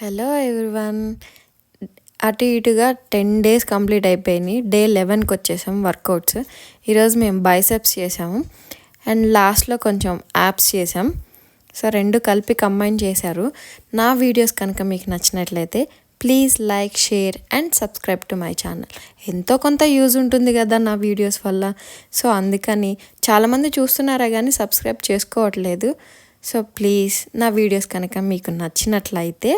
Hello everyone. అటు ఇటుగా 10 days complete అయిపోయినాయి. డే 11కి వచ్చేసాం వర్కౌట్స్. ఈరోజు మేము బైసెప్స్ చేసాము అండ్ లాస్ట్లో కొంచెం యాప్స్ చేసాం. సో రెండు కలిపి కంబైన్ చేశారు. నా వీడియోస్ కనుక మీకు నచ్చినట్లయితే please like, share and subscribe to my channel. ఎంతో కొంత యూజ్ ఉంటుంది కదా నా వీడియోస్ వల్ల. సో అందుకని చాలామంది చూస్తున్నారా కానీ సబ్స్క్రైబ్ చేసుకోవట్లేదు. సో ప్లీజ్ నా వీడియోస్ కనుక మీకు నచ్చినట్లయితే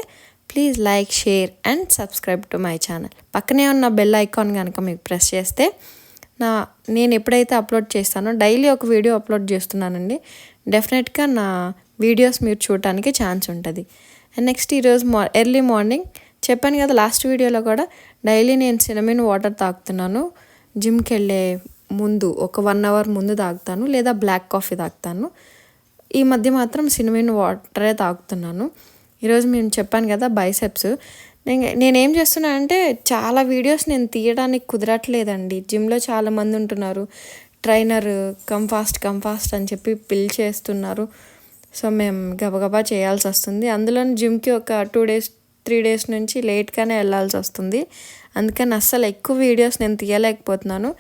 please like, share and subscribe to my channel. పక్కనే ఉన్న బెల్ ఐకాన్ కనుక మీకు ప్రెస్ చేస్తే నేను ఎప్పుడైతే అప్లోడ్ చేస్తానో డైలీ ఒక వీడియో అప్లోడ్ చేస్తున్నానండి. డెఫినెట్గా నా వీడియోస్ మీరు చూడటానికి ఛాన్స్ ఉంటుంది. అండ్ నెక్స్ట్ ఈరోజు ఎర్లీ మార్నింగ్ చెప్పాను కదా లాస్ట్ వీడియోలో కూడా, డైలీ నేను సినమిన్ వాటర్ తాగుతున్నాను. జిమ్కి వెళ్ళే ముందు ఒక 1 అవర్ ముందు తాగుతాను, లేదా బ్లాక్ కాఫీ తాగుతాను. ఈ మధ్య మాత్రం సినమిన్ వాటరే తాగుతున్నాను. ఈరోజు మేము చెప్పాను కదా బైసెప్స్. నేనేం చేస్తున్నానంటే చాలా వీడియోస్ నేను తీయడానికి కుదరట్లేదండి. జిమ్లో చాలామంది ఉంటున్నారు, ట్రైనర్ కమ్ ఫాస్ట్ అని చెప్పి పిలిచేస్తున్నారు. సో మేము గబగబా చేయాల్సి వస్తుంది. అందులో జిమ్కి ఒక 2 డేస్ 3 డేస్ నుంచి లేట్గానే వెళ్ళాల్సి వస్తుంది. అందుకని అస్సలు ఎక్కువ వీడియోస్ నేను తీయలేకపోతున్నాను.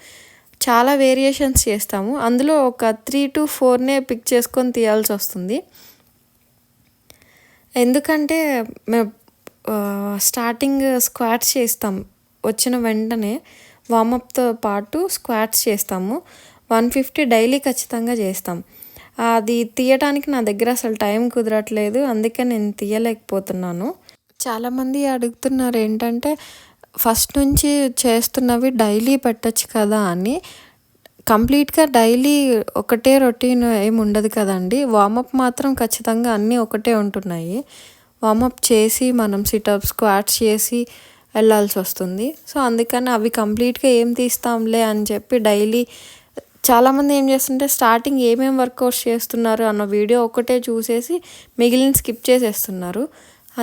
చాలా వేరియేషన్స్ చేస్తాము, అందులో ఒక 3 to 4నే పిక్ చేసుకొని తీయాల్సి వస్తుంది. ఎందుకంటే మేము స్టార్టింగ్ స్క్వాట్స్ చేస్తాం, వచ్చిన వెంటనే వార్మప్తో పాటు స్క్వాట్స్ చేస్తాము. 150 డైలీ ఖచ్చితంగా చేస్తాం. అది తీయటానికి నా దగ్గర అసలు టైం కుదరట్లేదు, అందుకే నేను తీయలేకపోతున్నాను. చాలామంది అడుగుతున్నారు ఏంటంటే ఫస్ట్ నుంచి చేస్తున్నవి డైలీ పెట్టచ్చు కదా అని. కంప్లీట్గా డైలీ ఒకటే రొటీన్ ఏమి ఉండదు కదండి. వార్మప్ మాత్రం ఖచ్చితంగా అన్నీ ఒకటే ఉంటున్నాయి. వార్మప్ చేసి మనం సిటప్స్, స్క్వాట్స్ చేసి వెళ్ళాల్సి వస్తుంది. సో అందుకని అవి కంప్లీట్గా ఏం తీస్తాంలే అని చెప్పి డైలీ చాలామంది ఏం చేస్తుంటే స్టార్టింగ్ ఏమేమి వర్కౌట్స్ చేస్తున్నారు అన్న వీడియో ఒకటే చూసేసి మిగిలిన స్కిప్ చేసేస్తున్నారు.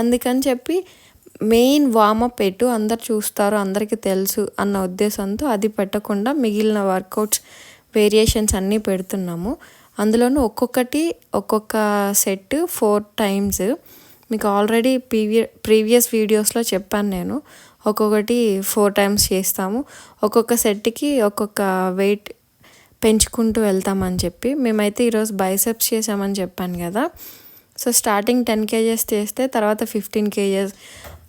అందుకని చెప్పి మెయిన్ వార్మప్ ఎటు అందరు చూస్తారు, అందరికీ తెలుసు అన్న ఉద్దేశంతో అది పెట్టకుండా మిగిలిన వర్కౌట్స్ వేరియేషన్స్ అన్నీ పెడుతున్నాము. అందులోనూ ఒక్కొక్క సెట్ 4 times. మీకు ఆల్రెడీ ప్రీవియస్ వీడియోస్లో చెప్పాను నేను. ఒక్కొక్కటి 4 times చేస్తాము. ఒక్కొక్క సెట్కి ఒక్కొక్క వెయిట్ పెంచుకుంటూ వెళ్తామని చెప్పి. మేమైతే ఈరోజు బైసెప్స్ చేసామని చెప్పాను కదా. సో స్టార్టింగ్ 10 kgs చేస్తే తర్వాత 15 kgs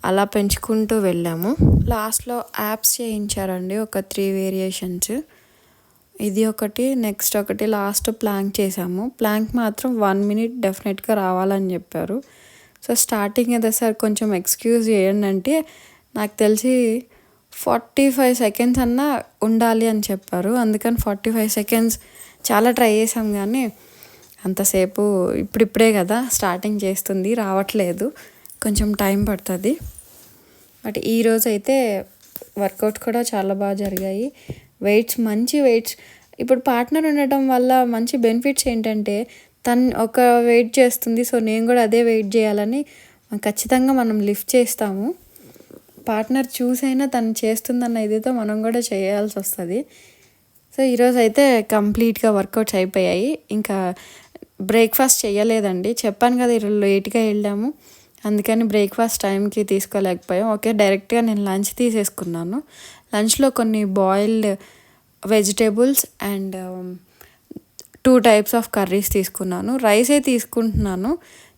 అలా పెంచుకుంటూ వెళ్ళాము. లాస్ట్లో యాప్స్ చేయించారండి, ఒక 3 వేరియేషన్స్. ఇది ఒకటి, నెక్స్ట్ ఒకటి, లాస్ట్ ప్లాంక్ చేసాము. ప్లాంక్ మాత్రం 1 minute డెఫినెట్గా రావాలని చెప్పారు. సో స్టార్టింగ్ అయితే సార్ కొంచెం ఎక్స్క్యూజ్ చేయండి అంటే, నాకు తెలిసి 45 seconds అన్నా ఉండాలి అని చెప్పారు. అందుకని 45 seconds చాలా ట్రై చేసాం కానీ అంతసేపు ఇప్పుడిప్పుడే కదా స్టార్టింగ్ చేస్తుంది, రావట్లేదు, కొంచెం టైం పడుతుంది. బట్ ఈరోజు అయితే వర్కౌట్ కూడా చాలా బాగా జరిగాయి. మంచి వెయిట్స్. ఇప్పుడు పార్ట్నర్ ఉండటం వల్ల మంచి బెనిఫిట్స్ ఏంటంటే తను ఒక వెయిట్ చేస్తుంది, సో నేను కూడా అదే వెయిట్ చేయాలని ఖచ్చితంగా మనం లిఫ్ట్ చేస్తాము. పార్ట్నర్ చూసైనా తను చేస్తుందన్న ఇదితో మనం కూడా చేయాల్సి వస్తుంది. సో ఈరోజు అయితే కంప్లీట్గా వర్కౌట్స్ అయిపోయాయి. ఇంకా బ్రేక్ఫాస్ట్ చేయలేదండి, చెప్పాను కదా ఈరోజు లేట్గా వెళ్ళాము, అందుకని బ్రేక్ఫాస్ట్ టైంకి తీసుకోలేకపోయాం. ఓకే, డైరెక్ట్గా నేను లంచ్ తీసేసుకున్నాను. లంచ్లో కొన్ని boiled vegetables and 2 types of curries తీసుకున్నాను. రైసే తీసుకుంటున్నాను,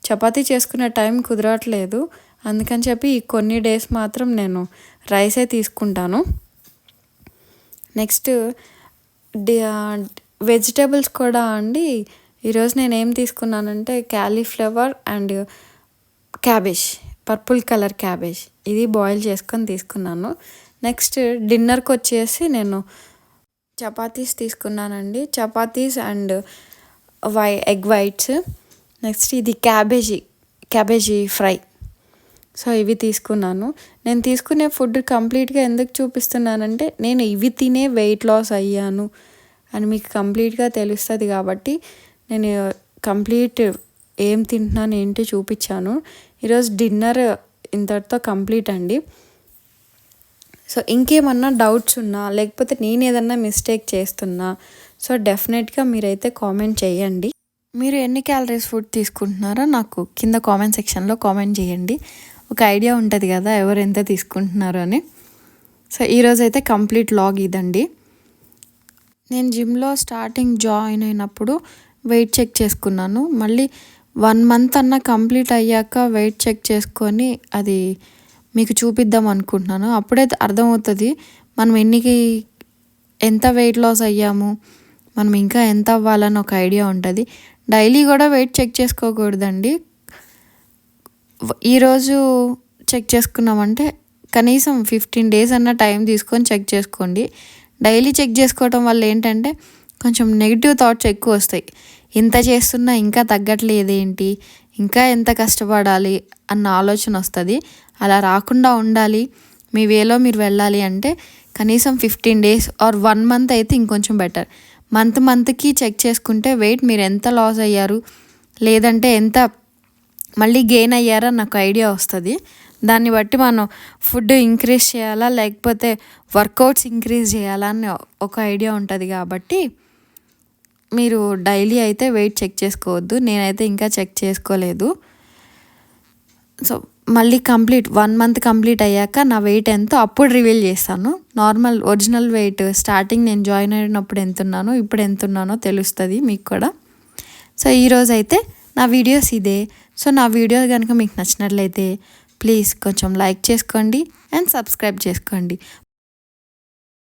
చపాతీ చేసుకునే టైం కుదరట్లేదు. అందుకని చెప్పి ఈ కొన్ని డేస్ మాత్రం నేను రైసే తీసుకుంటాను. నెక్స్ట్ వెజిటేబుల్స్ కూడా అండి, ఈరోజు నేను ఏం తీసుకున్నానంటే cauliflower and cabbage, purple colour cabbage, ఇది బాయిల్ చేసుకొని తీసుకున్నాను. నెక్స్ట్ డిన్నర్కి వచ్చేసి నేను చపాతీస్ తీసుకున్నానండి, chapatis and egg whites. Next ఇది క్యాబేజీ ఫ్రై. సో ఇవి తీసుకున్నాను. నేను తీసుకునే ఫుడ్ కంప్లీట్గా ఎందుకు చూపిస్తున్నానంటే నేను ఇవి తినే వెయిట్ లాస్ అయ్యాను అని మీకు కంప్లీట్గా తెలుస్తుంది కాబట్టి నేను కంప్లీట్ ఏం తింటున్నాను ఏంటి చూపించాను. ఈరోజు డిన్నర్ ఇంతటితో కంప్లీట్ అండి. సో ఇంకేమన్నా డౌట్స్ ఉన్నా లేకపోతే నేను ఏదన్నా మిస్టేక్ చేస్తున్నా సో డెఫినెట్గా మీరైతే కామెంట్ చేయండి. మీరు ఎన్ని క్యాలరీస్ ఫుడ్ తీసుకుంటున్నారో నాకు కింద కామెంట్ సెక్షన్లో కామెంట్ చేయండి. ఒక ఐడియా ఉంటుంది కదా ఎవరు ఎంత తీసుకుంటున్నారు అని. సో ఈరోజైతే కంప్లీట్ లాగ్ ఇదండి. నేను జిమ్లో స్టార్టింగ్ జాయిన్ అయినప్పుడు వెయిట్ చెక్ చేసుకున్నాను. మళ్ళీ 1 మంత్ అన్న కంప్లీట్ అయ్యాక వెయిట్ చెక్ చేసుకొని అది మీకు చూపిద్దాం అనుకుంటున్నాను. అప్పుడే అర్థమవుతుంది మనం ఎంత వెయిట్ లాస్ అయ్యాము, మనం ఇంకా ఎంత అవ్వాలని ఒక ఐడియా ఉంటుంది. డైలీ కూడా వెయిట్ చెక్ చేసుకోకూడదండి. ఈరోజు చెక్ చేసుకున్నామంటే కనీసం 15 డేస్ అన్న టైం తీసుకొని చెక్ చేసుకోండి. డైలీ చెక్ చేసుకోవడం వల్ల ఏంటంటే కొంచెం నెగిటివ్ థాట్స్ ఎక్కువ వస్తాయి. ఇంత చేస్తున్నా ఇంకా తగ్గట్లేదేంటి, ఇంకా ఎంత కష్టపడాలి అన్న ఆలోచన వస్తుంది. అలా రాకుండా ఉండాలి, మీ వేలో మీరు వెళ్ళాలి అంటే కనీసం 15 డేస్ ఆర్ 1 మంత్ అయితే ఇంకొంచెం బెటర్. మంత్కి చెక్ చేసుకుంటే వెయిట్ మీరు ఎంత లాస్ అయ్యారు లేదంటే ఎంత మళ్ళీ గెయిన్ అయ్యారా నాకు ఐడియా వస్తుంది. దాన్ని బట్టి మనం ఫుడ్ ఇంక్రీజ్ చేయాలా లేకపోతే వర్కౌట్స్ ఇంక్రీజ్ చేయాలా అని ఒక ఐడియా ఉంటుంది. కాబట్టి మీరు డైలీ అయితే వెయిట్ చెక్ చేసుకోవద్దు. నేనైతే ఇంకా చెక్ చేసుకోలేదు. సో మళ్ళీ 1 మంత్ కంప్లీట్ అయ్యాక నా వెయిట్ ఎంతో అప్పుడు రివీల్ చేస్తాను. నార్మల్ ఒరిజినల్ వెయిట్ స్టార్టింగ్ నేను జాయిన్ అయినప్పుడు ఎంత ఉన్నానో ఇప్పుడు ఎంత ఉన్నానో తెలుస్తుంది మీకు కూడా. సో ఈరోజు అయితే నా వీడియోస్ ఇదే. సో నా వీడియో కనుక మీకు నచ్చినట్లయితే ప్లీజ్ కొంచెం లైక్ చేసుకోండి అండ్ సబ్స్క్రైబ్ చేసుకోండి.